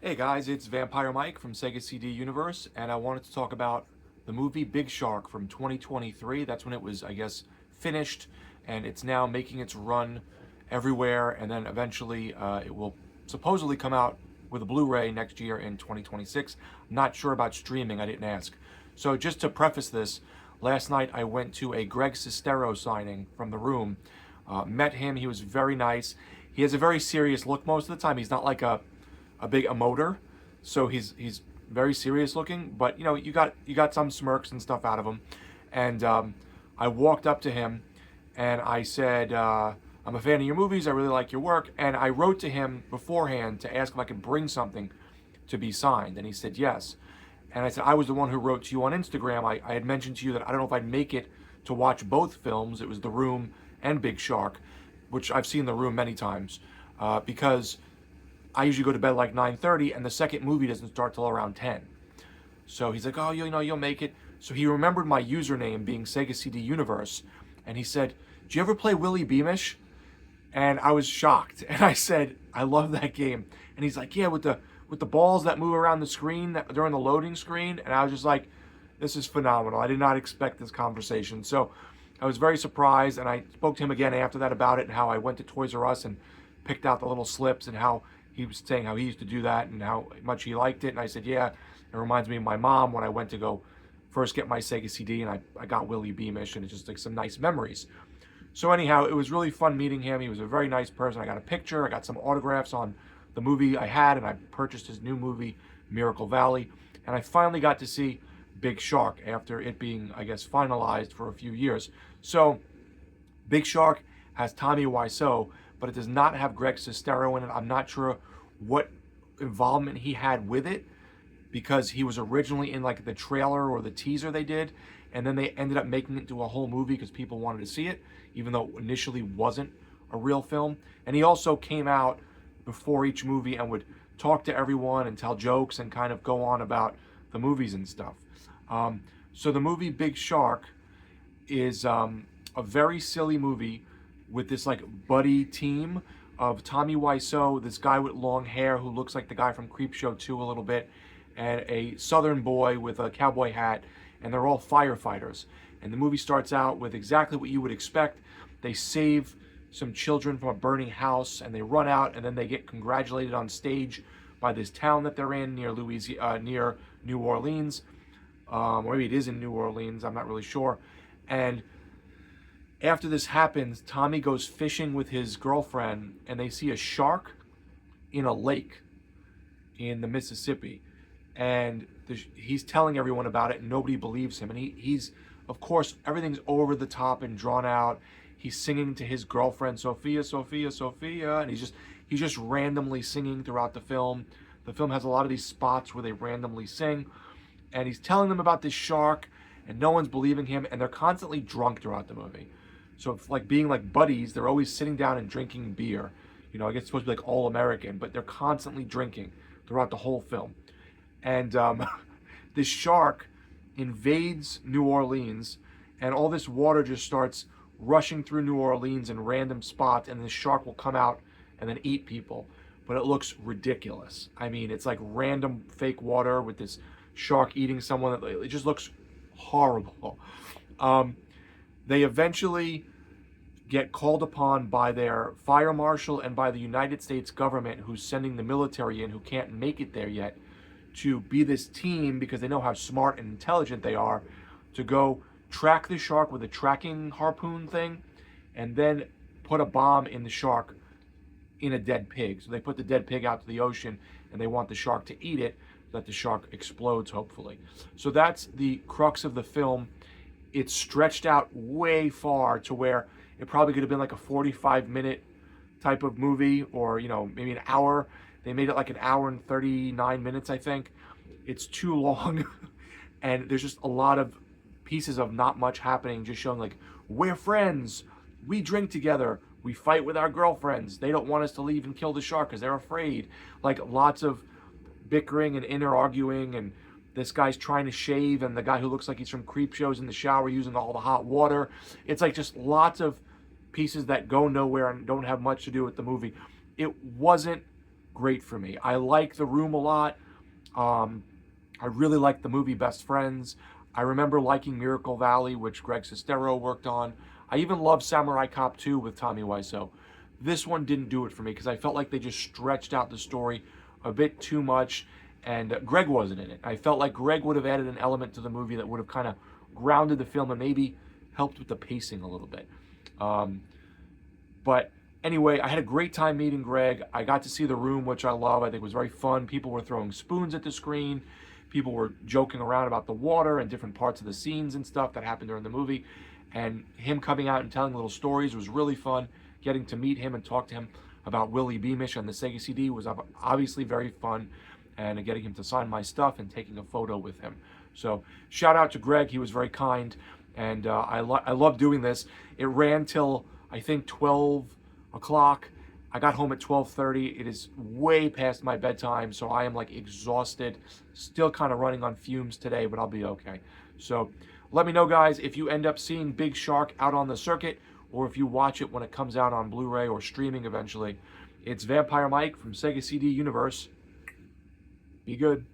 Hey guys, it's Vampire Mike from Sega CD Universe, and I wanted to talk about the movie Big Shark from 2023. That's when it was, I guess, finished, and it's now making its run everywhere, and then eventually it will supposedly come out with a Blu-ray next year in 2026. I'm not sure about streaming, I didn't ask. So just to preface this, last night I went to a Greg Sestero signing from The Room. Met him, he was very nice. He has a very serious look most of the time. He's not like a big emoter, so he's very serious looking. But you got some smirks and stuff out of him. And I walked up to him and I said, "I'm a fan of your movies. I really like your work." And I wrote to him beforehand to ask if I could bring something to be signed, and he said yes. And I said I was the one who wrote to you on Instagram. I had mentioned to you that I don't know if I'd make it to watch both films. It was The Room and Big Shark, which I've seen The Room many times, because I usually go to bed like 9:30, and the second movie doesn't start till around 10. So he's like, "Oh, you'll make it." So he remembered my username being Sega CD Universe, and he said, "Do you ever play Willie Beamish?" And I was shocked, and I said, "I love that game." And he's like, "Yeah, with the balls that move around the screen during the loading screen." And I was just like, "This is phenomenal." I did not expect this conversation, so I was very surprised. And I spoke to him again after that about it, and how I went to Toys R Us and picked out the little slips, and how he was saying how he used to do that and how much he liked it. And I said, "Yeah, it reminds me of my mom when I went to go first get my Sega CD, and I got Willie Beamish, and it's just like some nice memories." So anyhow, it was really fun meeting him. He was a very nice person. I got a picture, I got some autographs on the movie I had, and I purchased his new movie, Miracle Valley. And I finally got to see Big Shark after it being, I guess, finalized for a few years. So Big Shark has Tommy Wiseau, but it does not have Greg Sestero in it. I'm not sure what involvement he had with it, because he was originally in like the trailer or the teaser they did, and then they ended up making it into a whole movie because people wanted to see it, even though it initially wasn't a real film. And he also came out before each movie and would talk to everyone and tell jokes and kind of go on about the movies and stuff. So the movie Big Shark is a very silly movie with this like buddy team of Tommy Wiseau, this guy with long hair who looks like the guy from Creepshow 2 a little bit, and a southern boy with a cowboy hat, and they're all firefighters. And the movie starts out with exactly what you would expect. They save some children from a burning house, and they run out, and then they get congratulated on stage by this town that they're in near near New Orleans. Or maybe it is in New Orleans, I'm not really sure. And after this happens, Tommy goes fishing with his girlfriend, and they see a shark in a lake in the Mississippi. And he's telling everyone about it, and nobody believes him. And he's, of course, everything's over the top and drawn out. He's singing to his girlfriend, Sophia, Sophia, Sophia, and he's just randomly singing throughout the film. The film has a lot of these spots where they randomly sing, and he's telling them about this shark, and no one's believing him, and they're constantly drunk throughout the movie. So if, like, being like buddies, they're always sitting down and drinking beer. I guess it's supposed to be like all American, but they're constantly drinking throughout the whole film. And this shark invades New Orleans, and all this water just starts rushing through New Orleans in random spots, and the shark will come out and then eat people. But it looks ridiculous. I mean, it's like random fake water with this shark eating someone. It just looks horrible. They eventually get called upon by their fire marshal and by the United States government, who's sending the military in, who can't make it there yet, to be this team, because they know how smart and intelligent they are, to go track the shark with a tracking harpoon thing, and then put a bomb in the shark in a dead pig. So they put the dead pig out to the ocean, and they want the shark to eat it, so that the shark explodes, hopefully. So that's the crux of the film. It's stretched out way far to where it probably could have been like a 45-minute type of movie, or maybe an hour. They made it like an hour and 39 minutes, I think. It's too long, and there's just a lot of pieces of not much happening, just showing like, we're friends, we drink together, we fight with our girlfriends, they don't want us to leave and kill the shark because they're afraid. Like, lots of bickering and inner arguing, and this guy's trying to shave, and the guy who looks like he's from Creepshow's in the shower using all the hot water. It's like just lots of pieces that go nowhere and don't have much to do with the movie. It wasn't great for me. I like The Room a lot. I really like the movie Best Friends. I remember liking Miracle Valley, which Greg Sestero worked on. I even love Samurai Cop 2 with Tommy Wiseau. This one didn't do it for me because I felt like they just stretched out the story a bit too much, and Greg wasn't in it. I felt like Greg would have added an element to the movie that would have kind of grounded the film and maybe helped with the pacing a little bit. But anyway, I had a great time meeting Greg. I got to see The Room, which I love. I think it was very fun. People were throwing spoons at the screen. People were joking around about the water and different parts of the scenes and stuff that happened during the movie. And him coming out and telling little stories was really fun. Getting to meet him and talk to him about Willie Beamish and the Sega CD was obviously very fun. And getting him to sign my stuff and taking a photo with him. So shout out to Greg. He was very kind. And I love doing this. It ran till, I think, 12 o'clock. I got home at 12:30. It is way past my bedtime, so I am like exhausted. Still kind of running on fumes today, but I'll be okay. So let me know, guys, if you end up seeing Big Shark out on the circuit, or if you watch it when it comes out on Blu-ray or streaming eventually. It's Vampire Mike from Sega CD Universe. Be good.